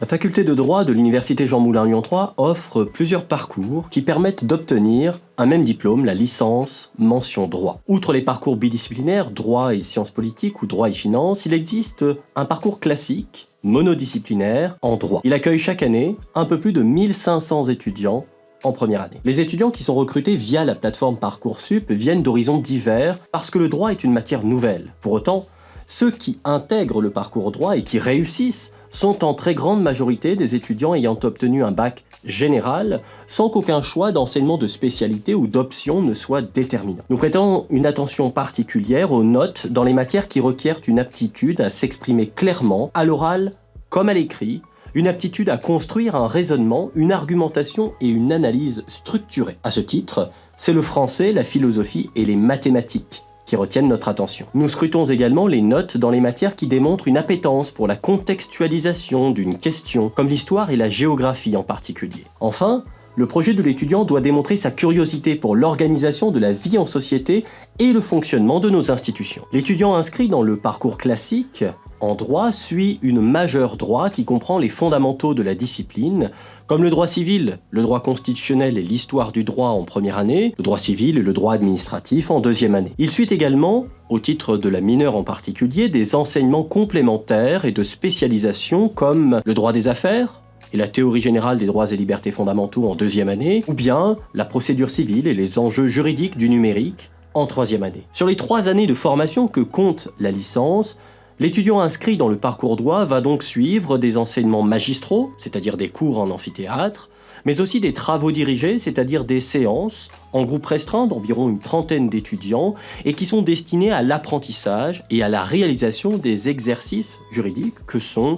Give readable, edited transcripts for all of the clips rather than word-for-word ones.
La faculté de droit de l'université Jean Moulin Lyon 3 offre plusieurs parcours qui permettent d'obtenir un même diplôme, la licence mention droit. Outre les parcours bidisciplinaires, droit et sciences politiques ou droit et finances, il existe un parcours classique, monodisciplinaire, en droit. Il accueille chaque année un peu plus de 1500 étudiants en première année. Les étudiants qui sont recrutés via la plateforme Parcoursup viennent d'horizons divers parce que le droit est une matière nouvelle. Pour autant, ceux qui intègrent le parcours droit et qui réussissent sont en très grande majorité des étudiants ayant obtenu un bac général sans qu'aucun choix d'enseignement de spécialité ou d'option ne soit déterminant. Nous prêtons une attention particulière aux notes dans les matières qui requièrent une aptitude à s'exprimer clairement, à l'oral comme à l'écrit, une aptitude à construire un raisonnement, une argumentation et une analyse structurée. À ce titre, c'est le français, la philosophie et les mathématiques qui retiennent notre attention. Nous scrutons également les notes dans les matières qui démontrent une appétence pour la contextualisation d'une question, comme l'histoire et la géographie en particulier. Enfin, le projet de l'étudiant doit démontrer sa curiosité pour l'organisation de la vie en société et le fonctionnement de nos institutions. L'étudiant inscrit dans le parcours classique en droit suit une majeure droit qui comprend les fondamentaux de la discipline, comme le droit civil, le droit constitutionnel et l'histoire du droit en première année, le droit civil et le droit administratif en deuxième année. Il suit également, au titre de la mineure en particulier, des enseignements complémentaires et de spécialisation comme le droit des affaires et la théorie générale des droits et libertés fondamentaux en deuxième année, ou bien la procédure civile et les enjeux juridiques du numérique en troisième année. Sur les 3 années de formation que compte la licence, l'étudiant inscrit dans le parcours droit va donc suivre des enseignements magistraux, c'est-à-dire des cours en amphithéâtre, mais aussi des travaux dirigés, c'est-à-dire des séances en groupe restreint d'environ une trentaine d'étudiants et qui sont destinés à l'apprentissage et à la réalisation des exercices juridiques que sont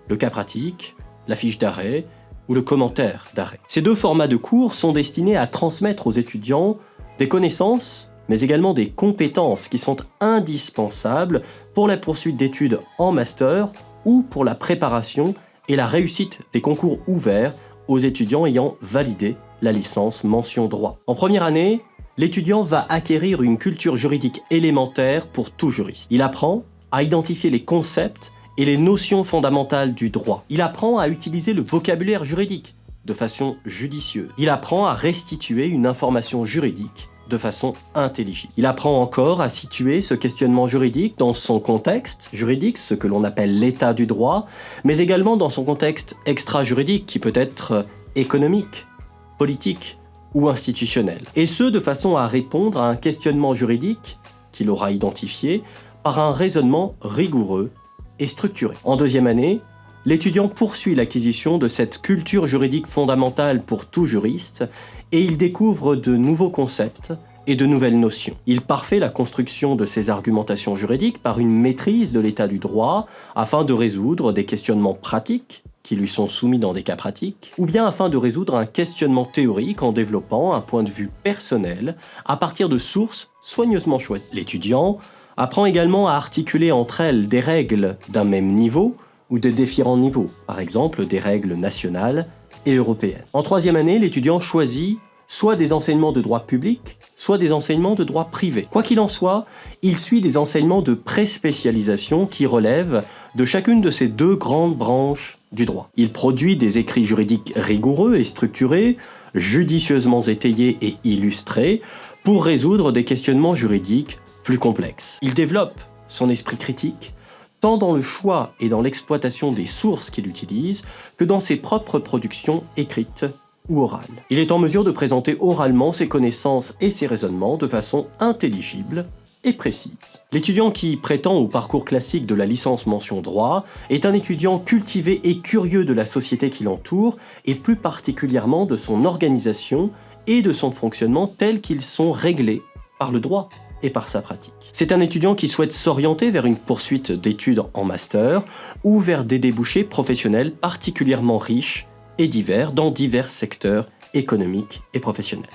le cas pratique, la fiche d'arrêt ou le commentaire d'arrêt. Ces 2 formats de cours sont destinés à transmettre aux étudiants des connaissances mais également des compétences qui sont indispensables pour la poursuite d'études en master ou pour la préparation et la réussite des concours ouverts aux étudiants ayant validé la licence mention droit. En première année, l'étudiant va acquérir une culture juridique élémentaire pour tout juriste. Il apprend à identifier les concepts et les notions fondamentales du droit. Il apprend à utiliser le vocabulaire juridique de façon judicieuse. Il apprend à restituer une information juridique de façon intelligible. Il apprend encore à situer ce questionnement juridique dans son contexte juridique, ce que l'on appelle l'état du droit, mais également dans son contexte extra-juridique qui peut être économique, politique ou institutionnel. Et ce, de façon à répondre à un questionnement juridique qu'il aura identifié par un raisonnement rigoureux et structuré. En deuxième année, l'étudiant poursuit l'acquisition de cette culture juridique fondamentale pour tout juriste et il découvre de nouveaux concepts et de nouvelles notions. Il parfait la construction de ses argumentations juridiques par une maîtrise de l'état du droit afin de résoudre des questionnements pratiques qui lui sont soumis dans des cas pratiques, ou bien afin de résoudre un questionnement théorique en développant un point de vue personnel à partir de sources soigneusement choisies. L'étudiant apprend également à articuler entre elles des règles d'un même niveau ou de différents niveaux, par exemple des règles nationales et européennes. En troisième année, l'étudiant choisit soit des enseignements de droit public, soit des enseignements de droit privé. Quoi qu'il en soit, il suit des enseignements de pré-spécialisation qui relèvent de chacune de ces 2 grandes branches du droit. Il produit des écrits juridiques rigoureux et structurés, judicieusement étayés et illustrés, pour résoudre des questionnements juridiques plus complexes. Il développe son esprit critique, tant dans le choix et dans l'exploitation des sources qu'il utilise, que dans ses propres productions écrites ou orales. Il est en mesure de présenter oralement ses connaissances et ses raisonnements de façon intelligible et précise. L'étudiant qui prétend au parcours classique de la licence mention droit est un étudiant cultivé et curieux de la société qui l'entoure, et plus particulièrement de son organisation et de son fonctionnement tels qu'ils sont réglés par le droit et par sa pratique. C'est un étudiant qui souhaite s'orienter vers une poursuite d'études en master ou vers des débouchés professionnels particulièrement riches et divers dans divers secteurs économiques et professionnels.